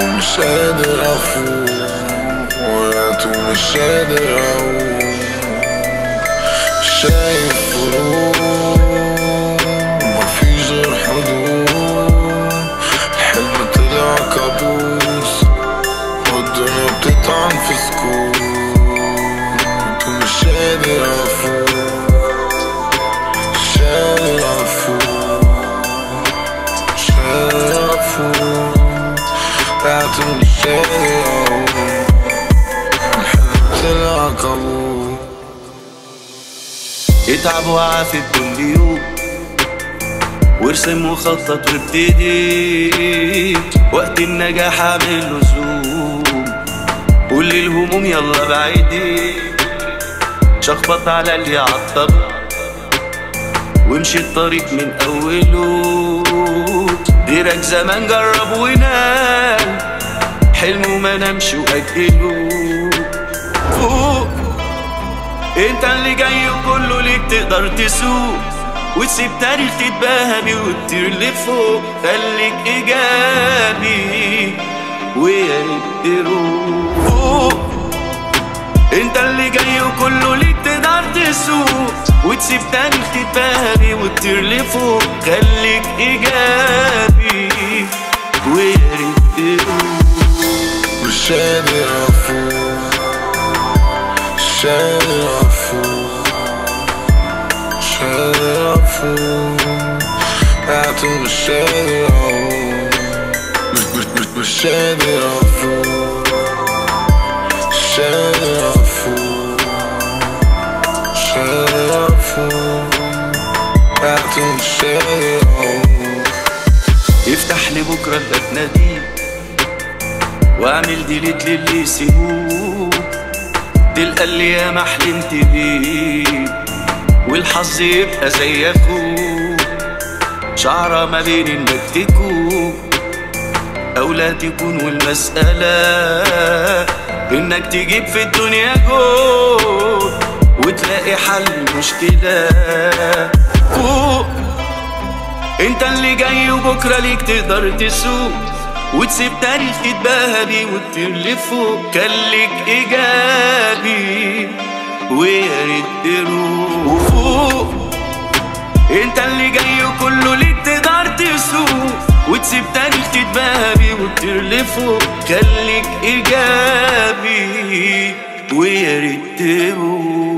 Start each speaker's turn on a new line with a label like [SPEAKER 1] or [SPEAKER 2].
[SPEAKER 1] ومش قادر افوق، وقعت ومش قادر اقوم. شايف فروق مفيش غير حدود، الحلم طلع كابوس والدنيا بتطعن في سكوت. ومش قادر افوق، مش قادر افوق، مش قادر افوق، قعدت ومش قادر اقوم. الحلم طلع كابوس.
[SPEAKER 2] اتعب وعافر كل يوم وارسم مخطط وابتدي، وقت النجاح اعمل له زوم. قول للهموم يلا بعيدي، شخبط على اللي يعطل وامشي الطريق من اوله. غيرك زمان جرب ونام، حلمه ما نامش واجله. فوق انت اللي جاي وكله ليك تقدر تسوق، وتسيب تاريخ تتباهى بيه وتطير لفوق. خليك ايجابي ويا ريت تروح. فوق انت اللي جاي وكله ليك تقدر تسوق، وتسيب تاريخ تتباهى بيه وتطير لفوق. خليك ايجابي ويا ريت تروح.
[SPEAKER 1] مش قادر افوق، مش قادر افوق، مش قادر افوق، قعدت ومش قادر اقوم. مش قادر افوق، مش قادر افوق، مش قادر افوق، قعدت ومش قادر اقوم.
[SPEAKER 2] افتح لبكره تناديه واعمل ديليت للي يسيبوه، تلقى اللي ياما حلمت بيه والحظ يبقى زي اخوه. شعرة ما بين انك تكون او لا تكون، والمسألة انك تجيب في الدنيا جول وتلاقي حل مشكلة. فوق انت اللي جاي وبكرة ليك تقدر تسوق، وتسيب تاريخ تتباهى بيه وتطير لفوق. خليك ايجابي ويا ريت تروح. وفوق انت اللي جاي وكله ليك تقدر تسوق، وتسيب تاريخ تتباهى بيه وتطير لفوق. خليك ايجابي ويا ريت تروح.